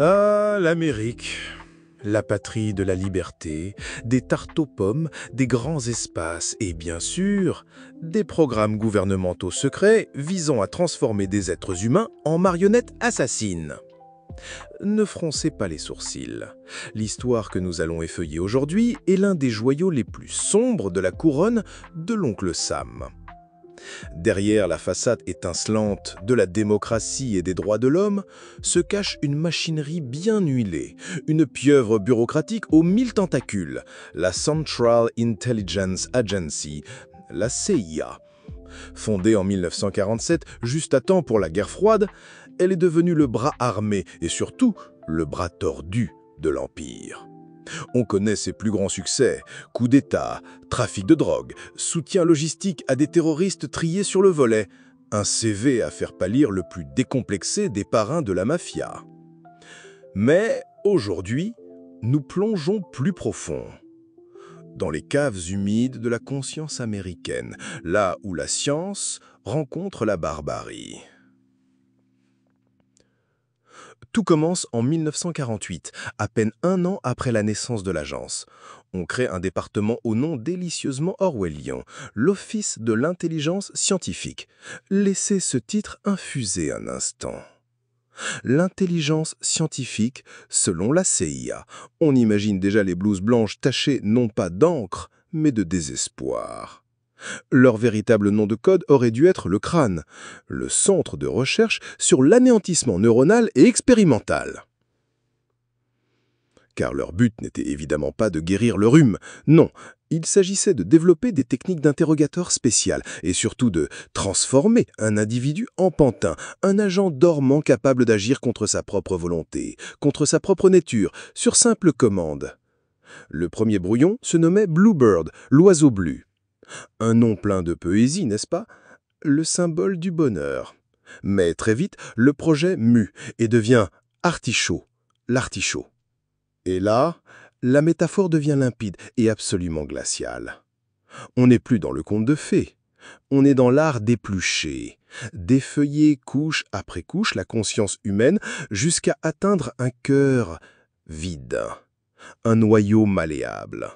Ah, l'Amérique, la patrie de la liberté, des tartes aux pommes, des grands espaces et bien sûr, des programmes gouvernementaux secrets visant à transformer des êtres humains en marionnettes assassines. Ne froncez pas les sourcils. L'histoire que nous allons effeuiller aujourd'hui est l'un des joyaux les plus sombres de la couronne de l'oncle Sam. Derrière la façade étincelante de la démocratie et des droits de l'homme se cache une machinerie bien huilée, une pieuvre bureaucratique aux 1000 tentacules, la Central Intelligence Agency, la CIA. Fondée en 1947, juste à temps pour la guerre froide, elle est devenue le bras armé et surtout le bras tordu de l'Empire. On connaît ses plus grands succès, coups d'État, trafic de drogue, soutien logistique à des terroristes triés sur le volet, un CV à faire pâlir le plus décomplexé des parrains de la mafia. Mais aujourd'hui, nous plongeons plus profond. Dans les caves humides de la conscience américaine, là où la science rencontre la barbarie. Tout commence en 1948, à peine un an après la naissance de l'agence. On crée un département au nom délicieusement orwellien, l'Office de l'intelligence scientifique. Laissez ce titre infuser un instant. L'intelligence scientifique, selon la CIA. On imagine déjà les blouses blanches tachées non pas d'encre, mais de désespoir. Leur véritable nom de code aurait dû être le crâne, le centre de recherche sur l'anéantissement neuronal et expérimental. Car leur but n'était évidemment pas de guérir le rhume, non, il s'agissait de développer des techniques d'interrogatoire spéciales et surtout de transformer un individu en pantin, un agent dormant capable d'agir contre sa propre volonté, contre sa propre nature, sur simple commande. Le premier brouillon se nommait Bluebird, l'oiseau bleu. Un nom plein de poésie, n'est-ce pas? Le symbole du bonheur. Mais très vite, le projet mue et devient artichaut, l'artichaut. Et là, la métaphore devient limpide et absolument glaciale. On n'est plus dans le conte de fées. On est dans l'art d'éplucher, d'effeuiller couche après couche la conscience humaine jusqu'à atteindre un cœur vide, un noyau malléable.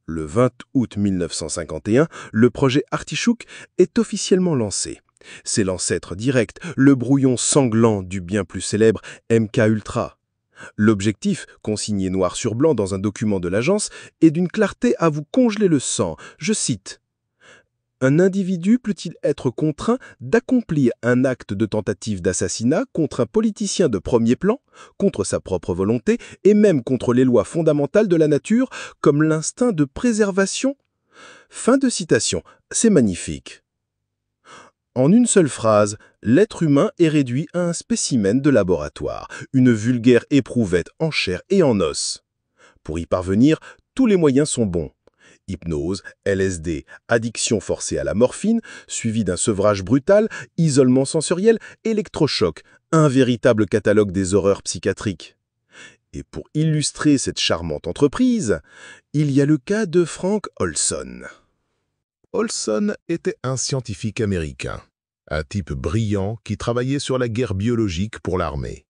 Le 20 août 1951, le projet Artichook est officiellement lancé. C'est l'ancêtre direct, le brouillon sanglant du bien plus célèbre MK Ultra. L'objectif, consigné noir sur blanc dans un document de l'agence, est d'une clarté à vous congeler le sang. Je cite: un individu peut-il être contraint d'accomplir un acte de tentative d'assassinat contre un politicien de premier plan, contre sa propre volonté et même contre les lois fondamentales de la nature, comme l'instinct de préservation? Fin de citation. C'est magnifique. En une seule phrase, l'être humain est réduit à un spécimen de laboratoire, une vulgaire éprouvette en chair et en os. Pour y parvenir, tous les moyens sont bons. Hypnose, LSD, addiction forcée à la morphine, suivi d'un sevrage brutal, isolement sensoriel, électrochoc, un véritable catalogue des horreurs psychiatriques. Et pour illustrer cette charmante entreprise, il y a le cas de Frank Olson. Olson était un scientifique américain, un type brillant qui travaillait sur la guerre biologique pour l'armée.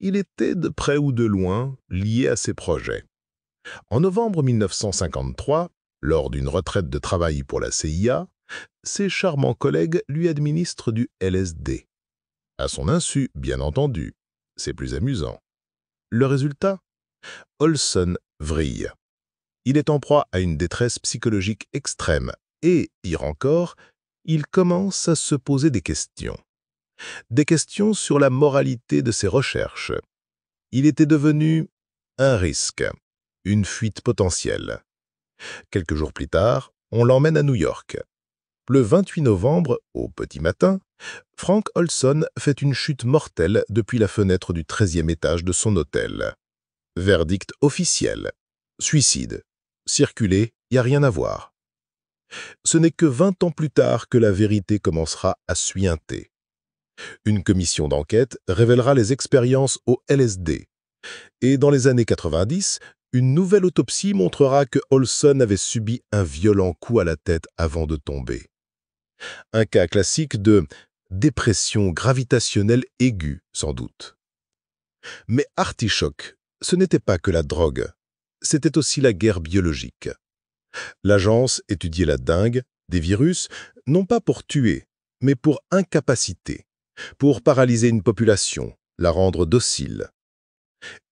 Il était de près ou de loin lié à ses projets. En novembre 1953, lors d'une retraite de travail pour la CIA, ses charmants collègues lui administrent du LSD. À son insu, bien entendu, c'est plus amusant. Le résultat? Olson vrille. Il est en proie à une détresse psychologique extrême et, pire encore, il commence à se poser des questions. Des questions sur la moralité de ses recherches. Il était devenu un risque, une fuite potentielle. Quelques jours plus tard, on l'emmène à New York. Le 28 novembre, au petit matin, Frank Olson fait une chute mortelle depuis la fenêtre du 13e étage de son hôtel. Verdict officiel. Suicide. Circuler, y a rien à voir. Ce n'est que 20 ans plus tard que la vérité commencera à suinter. Une commission d'enquête révélera les expériences au LSD. Et dans les années 90, une nouvelle autopsie montrera que Olson avait subi un violent coup à la tête avant de tomber. Un cas classique de dépression gravitationnelle aiguë, sans doute. Mais Artichoke, ce n'était pas que la drogue, c'était aussi la guerre biologique. L'agence étudiait la dengue, des virus, non pas pour tuer, mais pour incapaciter, pour paralyser une population, la rendre docile.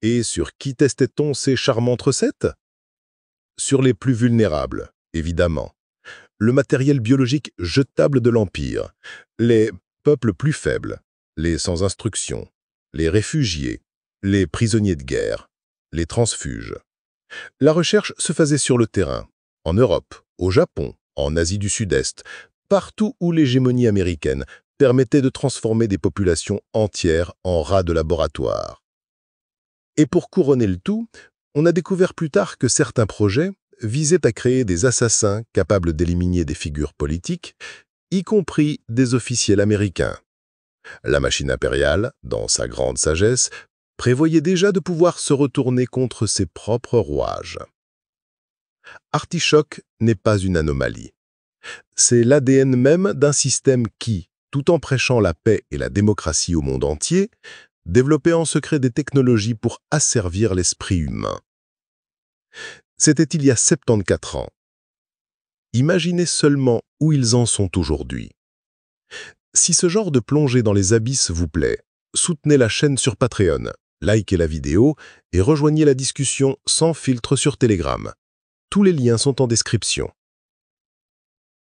Et sur qui testait-on ces charmantes recettes? Sur les plus vulnérables, évidemment. Le matériel biologique jetable de l'Empire, les peuples plus faibles, les sans instruction, les réfugiés, les prisonniers de guerre, les transfuges. La recherche se faisait sur le terrain, en Europe, au Japon, en Asie du Sud-Est, partout où l'hégémonie américaine permettait de transformer des populations entières en rats de laboratoire. Et pour couronner le tout, on a découvert plus tard que certains projets visaient à créer des assassins capables d'éliminer des figures politiques, y compris des officiels américains. La machine impériale, dans sa grande sagesse, prévoyait déjà de pouvoir se retourner contre ses propres rouages. Artichoke n'est pas une anomalie. C'est l'ADN même d'un système qui, tout en prêchant la paix et la démocratie au monde entier, développait en secret des technologies pour asservir l'esprit humain. C'était il y a 74 ans. Imaginez seulement où ils en sont aujourd'hui. Si ce genre de plongée dans les abysses vous plaît, soutenez la chaîne sur Patreon, likez la vidéo et rejoignez la discussion sans filtre sur Telegram. Tous les liens sont en description.